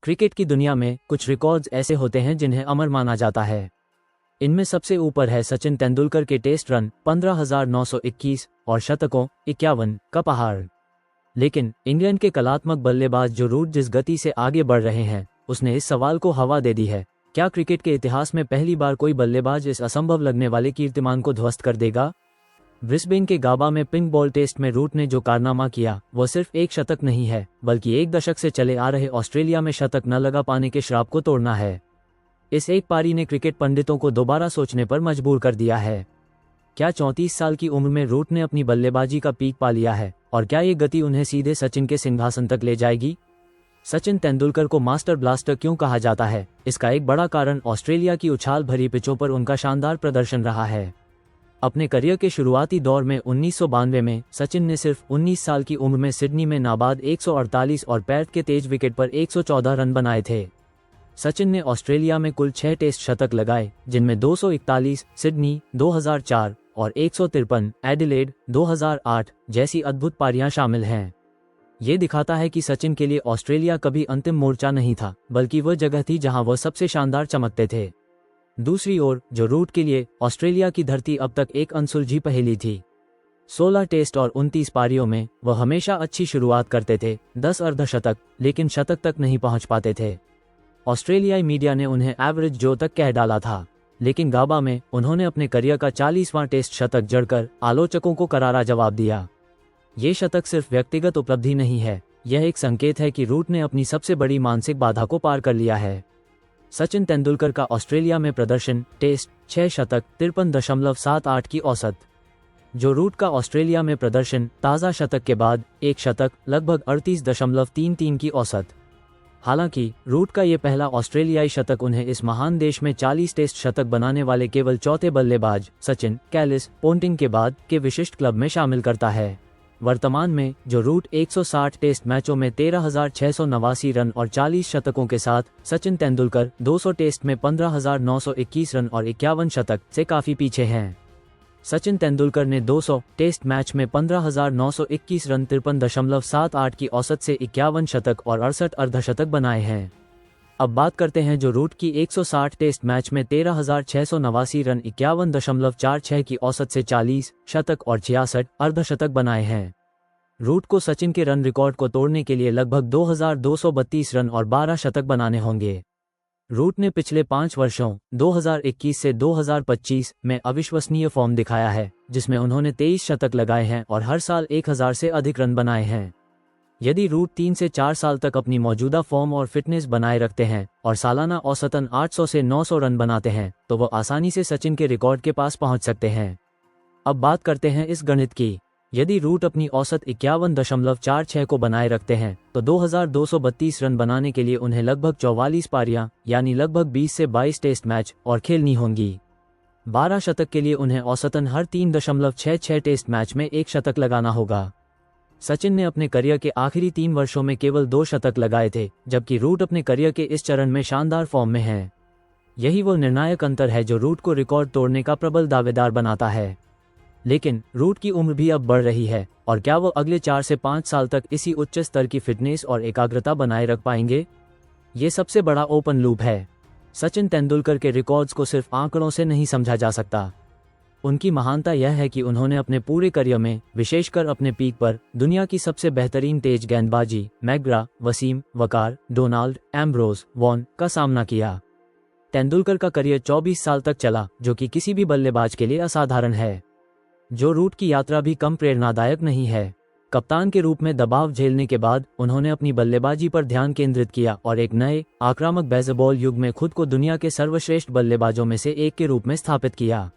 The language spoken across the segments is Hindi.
क्रिकेट की दुनिया में कुछ रिकॉर्ड्स ऐसे होते हैं जिन्हें अमर माना जाता है। इनमें सबसे ऊपर है सचिन तेंदुलकर के टेस्ट रन 15,921 और शतकों 51 का पहाड़। लेकिन इंग्लैंड के कलात्मक बल्लेबाज जो रूट जिस गति से आगे बढ़ रहे हैं उसने इस सवाल को हवा दे दी है, क्या क्रिकेट के इतिहास में पहली बार कोई बल्लेबाज इस असंभव लगने वाले कीर्तिमान को ध्वस्त कर देगा? ब्रिस्बेन के गाबा में पिंक बॉल टेस्ट में रूट ने जो कारनामा किया वो सिर्फ एक शतक नहीं है, बल्कि एक दशक से चले आ रहे ऑस्ट्रेलिया में शतक न लगा पाने के श्राप को तोड़ना है। इस एक पारी ने क्रिकेट पंडितों को दोबारा सोचने पर मजबूर कर दिया है। क्या 34 साल की उम्र में रूट ने अपनी बल्लेबाजी का पीक पा लिया है और क्या ये गति उन्हें सीधे सचिन के सिंहासन तक ले जाएगी? सचिन तेंदुलकर को मास्टर ब्लास्टर क्यों कहा जाता है? इसका एक बड़ा कारण ऑस्ट्रेलिया की उछाल भरी पिचों पर उनका शानदार प्रदर्शन रहा है। अपने करियर के शुरुआती दौर में 1992 में सचिन ने सिर्फ 19 साल की उम्र में सिडनी में नाबाद 148 और पैर्थ के तेज विकेट पर 114 रन बनाए थे। सचिन ने ऑस्ट्रेलिया में कुल 6 टेस्ट शतक लगाए, जिनमें 241 सिडनी 2004 और 153 एडिलेड 2008 जैसी अद्भुत पारियां शामिल हैं। ये दिखाता है कि सचिन के लिए ऑस्ट्रेलिया कभी अंतिम मोर्चा नहीं था, बल्कि वह जगह थी जहां वह सबसे शानदार चमकते थे। दूसरी ओर जो रूट के लिए ऑस्ट्रेलिया की धरती अब तक एक अनसुलझी पहेली थी। 16 टेस्ट और 29 पारियों में वह हमेशा अच्छी शुरुआत करते थे, 10 अर्धशतक, लेकिन शतक तक नहीं पहुंच पाते थे। ऑस्ट्रेलियाई मीडिया ने उन्हें एवरेज जो तक कह डाला था, लेकिन गाबा में उन्होंने अपने करियर का 40वां टेस्ट शतक जड़कर आलोचकों को करारा जवाब दिया। ये शतक सिर्फ व्यक्तिगत उपलब्धि नहीं है, यह एक संकेत है कि रूट ने अपनी सबसे बड़ी मानसिक बाधा को पार कर लिया है। सचिन तेंदुलकर का ऑस्ट्रेलिया में प्रदर्शन टेस्ट 6 शतक 53.78 की औसत। जो रूट का ऑस्ट्रेलिया में प्रदर्शन ताज़ा शतक के बाद 1 शतक लगभग 38.33 की औसत। हालांकि रूट का ये पहला ऑस्ट्रेलियाई शतक उन्हें इस महान देश में 40 टेस्ट शतक बनाने वाले केवल चौथे बल्लेबाज सचिन कैलिस पोंटिंग के बाद के विशिष्ट क्लब में शामिल करता है। वर्तमान में जो रूट 160 टेस्ट मैचों में 13,689 रन और 40 शतकों के साथ सचिन तेंदुलकर 200 टेस्ट में 15,921 रन और 51 शतक से काफी पीछे हैं। सचिन तेंदुलकर ने 200 टेस्ट मैच में 15,921 रन 53.78 की औसत से 51 शतक और 68 अर्धशतक बनाए हैं। अब बात करते हैं जो रूट की 160 टेस्ट मैच में 13,689 रन 51.46 की औसत से 40 शतक और 66 अर्धशतक बनाए हैं। रूट को सचिन के रन रिकॉर्ड को तोड़ने के लिए लगभग 2,232 रन और 12 शतक बनाने होंगे। रूट ने पिछले 5 वर्षों 2021 से 2025 में अविश्वसनीय फॉर्म दिखाया है, जिसमें उन्होंने 23 शतक लगाए हैं और हर साल 1000 से अधिक रन बनाए हैं। यदि रूट 3 से 4 साल तक अपनी मौजूदा फॉर्म और फिटनेस बनाए रखते हैं और सालाना औसतन 800 से 900 रन बनाते हैं तो वह आसानी से सचिन के रिकॉर्ड के पास पहुंच सकते हैं। अब बात करते हैं इस गणित की। यदि रूट अपनी औसत 51.46 को बनाए रखते हैं तो 2,232 रन बनाने के लिए उन्हें लगभग 44 पारियां यानी लगभग 20 से 22 टेस्ट मैच और खेलनी होंगी। 12 शतक के लिए उन्हें औसतन हर 3.66 टेस्ट मैच में 1 शतक लगाना होगा। सचिन ने अपने करियर के आखिरी 3 वर्षों में केवल 2 शतक लगाए थे, जबकि रूट अपने करियर के इस चरण में शानदार फॉर्म में हैं। यही वो निर्णायक अंतर है जो रूट को रिकॉर्ड तोड़ने का प्रबल दावेदार बनाता है। लेकिन रूट की उम्र भी अब बढ़ रही है, और क्या वो अगले 4 से 5 साल तक इसी उच्च स्तर की फिटनेस और एकाग्रता बनाए रख पाएंगे? ये सबसे बड़ा ओपन लूप है। सचिन तेंदुलकर के रिकॉर्ड्स को सिर्फ आंकड़ों से नहीं समझा जा सकता। उनकी महानता यह है कि उन्होंने अपने पूरे करियर में, विशेषकर अपने पीक पर, दुनिया की सबसे बेहतरीन तेज गेंदबाजी मैकग्रा, वसीम, वकार, डोनाल्ड, एम्ब्रोज, वॉन का सामना किया। तेंदुलकर का करियर 24 साल तक चला, जो कि किसी भी बल्लेबाज के लिए असाधारण है। जो रूट की यात्रा भी कम प्रेरणादायक नहीं है। कप्तान के रूप में दबाव झेलने के बाद उन्होंने अपनी बल्लेबाजी पर ध्यान केंद्रित किया और एक नए आक्रामक बेसबॉल युग में खुद को दुनिया के सर्वश्रेष्ठ बल्लेबाजों में से एक के रूप में स्थापित किया।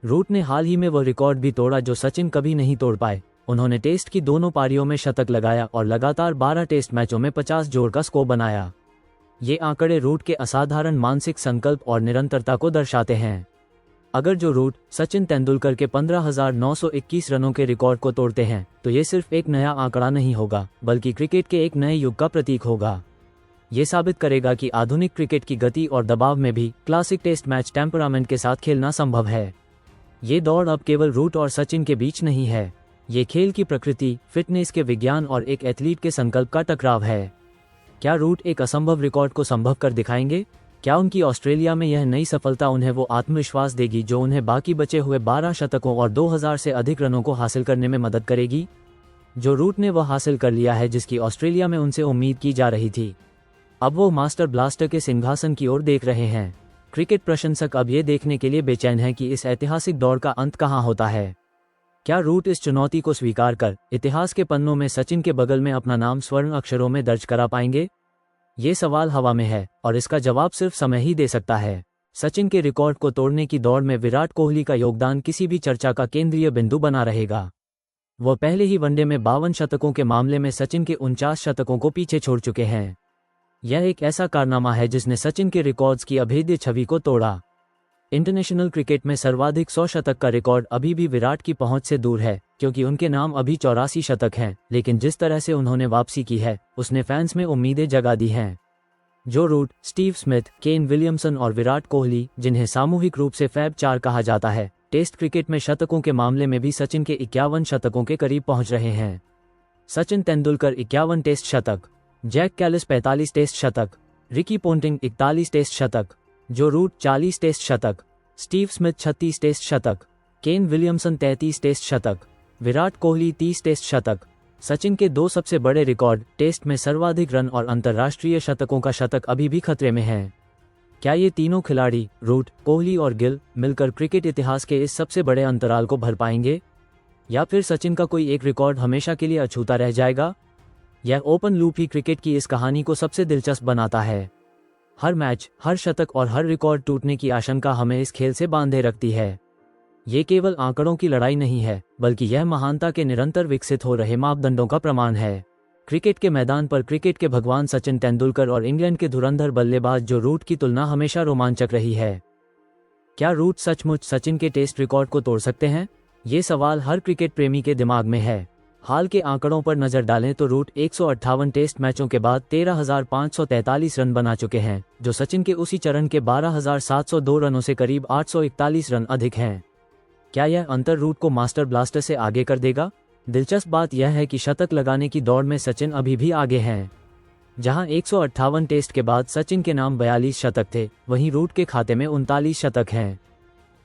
रूट ने हाल ही में वो रिकॉर्ड भी तोड़ा जो सचिन कभी नहीं तोड़ पाए। उन्होंने टेस्ट की दोनों पारियों में शतक लगाया और लगातार 12 टेस्ट मैचों में 50 जोड़ का स्कोर बनाया। ये आंकड़े रूट के असाधारण मानसिक संकल्प और निरंतरता को दर्शाते हैं। अगर जो रूट सचिन तेंदुलकर के 15,921 रनों के रिकॉर्ड को तोड़ते हैं तो ये सिर्फ एक नया आंकड़ा नहीं होगा, बल्कि क्रिकेट के एक नए युग का प्रतीक होगा। ये साबित करेगा कि आधुनिक क्रिकेट की गति और दबाव में भी क्लासिक टेस्ट मैच टेम्परामेंट के साथ खेलना संभव है। ये दौड़ अब केवल रूट और सचिन के बीच नहीं है, ये खेल की प्रकृति, फिटनेस के विज्ञान और एक एथलीट के संकल्प का टकराव है। क्या रूट एक असंभव रिकॉर्ड को संभव कर दिखाएंगे? क्या उनकी ऑस्ट्रेलिया में यह नई सफलता उन्हें वो आत्मविश्वास देगी जो उन्हें बाकी बचे हुए 12 शतकों और 2000 से अधिक रनों को हासिल करने में मदद करेगी? जो रूट ने वह हासिल कर लिया है जिसकी ऑस्ट्रेलिया में उनसे उम्मीद की जा रही थी। अब वो मास्टर ब्लास्टर के सिंहासन की ओर देख रहे हैं। क्रिकेट प्रशंसक अब ये देखने के लिए बेचैन हैं कि इस ऐतिहासिक दौर का अंत कहाँ होता है। क्या रूट इस चुनौती को स्वीकार कर इतिहास के पन्नों में सचिन के बगल में अपना नाम स्वर्ण अक्षरों में दर्ज करा पाएंगे? ये सवाल हवा में है और इसका जवाब सिर्फ समय ही दे सकता है। सचिन के रिकॉर्ड को तोड़ने की दौड़ में विराट कोहली का योगदान किसी भी चर्चा का केंद्रीय बिंदु बना रहेगा। वह पहले ही वनडे में 52 शतकों के मामले में सचिन के 49 शतकों को पीछे छोड़ चुके हैं। यह एक ऐसा कारनामा है जिसने सचिन के रिकॉर्ड्स की अभेद्य छवि को तोड़ा। इंटरनेशनल क्रिकेट में सर्वाधिक 100 शतक का रिकॉर्ड अभी भी विराट की पहुंच से दूर है क्योंकि उनके नाम अभी 84 शतक हैं, लेकिन जिस तरह से उन्होंने वापसी की है उसने फैंस में उम्मीदें जगा दी हैं। Joe Root, Steve Smith, Kane Williamson और विराट कोहली, जिन्हें सामूहिक रूप से फैब 4 कहा जाता है, टेस्ट क्रिकेट में शतकों के मामले में भी सचिन के 51 शतकों के करीब पहुंच रहे हैं। सचिन तेंदुलकर 51 टेस्ट शतक, जैक कैलिस 45 टेस्ट शतक, रिकी पोंटिंग 41 टेस्ट शतक, जो रूट 40 टेस्ट शतक, स्टीव स्मिथ 36 टेस्ट शतक, केन विलियमसन 33 टेस्ट शतक, विराट कोहली 30 टेस्ट शतक। सचिन के दो सबसे बड़े रिकॉर्ड, टेस्ट में सर्वाधिक रन और अंतर्राष्ट्रीय शतकों का शतक अभी भी खतरे में हैं। क्या ये तीनों खिलाड़ी, रूट, कोहली और गिल, मिलकर क्रिकेट इतिहास के इस सबसे बड़े अंतराल को भर पाएंगे? या फिर सचिन का कोई एक रिकॉर्ड हमेशा के लिए अछूता रह जाएगा? यह ओपन लूप ही क्रिकेट की इस कहानी को सबसे दिलचस्प बनाता है। हर मैच, हर शतक और हर रिकॉर्ड टूटने की आशंका हमें इस खेल से बांधे रखती है। ये केवल आंकड़ों की लड़ाई नहीं है, बल्कि यह महानता के निरंतर विकसित हो रहे मापदंडों का प्रमाण है। क्रिकेट के मैदान पर क्रिकेट के भगवान सचिन तेंदुलकर और इंग्लैंड के धुरंधर बल्लेबाज जो रूट की तुलना हमेशा रोमांचक रही है। क्या रूट सचमुच सचिन के टेस्ट रिकॉर्ड को तोड़ सकते हैं? ये सवाल हर क्रिकेट प्रेमी के दिमाग में है। हाल के आंकड़ों पर नजर डालें तो रूट 158 टेस्ट मैचों के बाद 13,543 रन बना चुके हैं, जो सचिन के उसी चरण के 12,702 रनों से करीब 841 रन अधिक हैं। क्या यह अंतर रूट को मास्टर ब्लास्टर से आगे कर देगा? दिलचस्प बात यह है कि शतक लगाने की दौड़ में सचिन अभी भी आगे हैं। जहां 158 टेस्ट के बाद सचिन के नाम 42 शतक थे, वहीं रूट के खाते में 39 शतक हैं।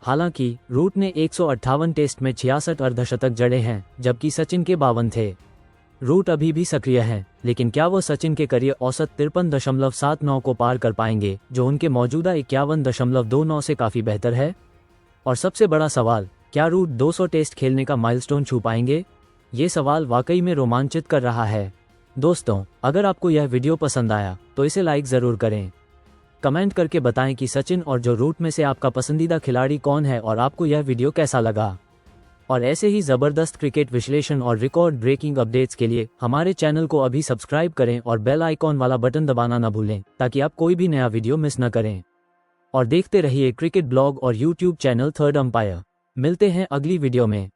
हालांकि रूट ने 158 टेस्ट में 66 अर्धशतक जड़े हैं, जबकि सचिन के 52 थे। रूट अभी भी सक्रिय हैं, लेकिन क्या वो सचिन के करियर औसत 53.79 को पार कर पाएंगे, जो उनके मौजूदा 51.29 से काफी बेहतर है? और सबसे बड़ा सवाल, क्या रूट 200 टेस्ट खेलने का माइलस्टोन छू पाएंगे? ये सवाल वाकई में रोमांचित कर रहा है। दोस्तों, अगर आपको यह वीडियो पसंद आया तो इसे लाइक जरूर करें। कमेंट करके बताएं कि सचिन और जो रूट में से आपका पसंदीदा खिलाड़ी कौन है और आपको यह वीडियो कैसा लगा। और ऐसे ही जबरदस्त क्रिकेट विश्लेषण और रिकॉर्ड ब्रेकिंग अपडेट्स के लिए हमारे चैनल को अभी सब्सक्राइब करें और बेल आइकॉन वाला बटन दबाना न भूलें, ताकि आप कोई भी नया वीडियो मिस न करें। और देखते रहिए क्रिकेट ब्लॉग और यूट्यूब चैनल थर्ड अंपायर। मिलते हैं अगली वीडियो में।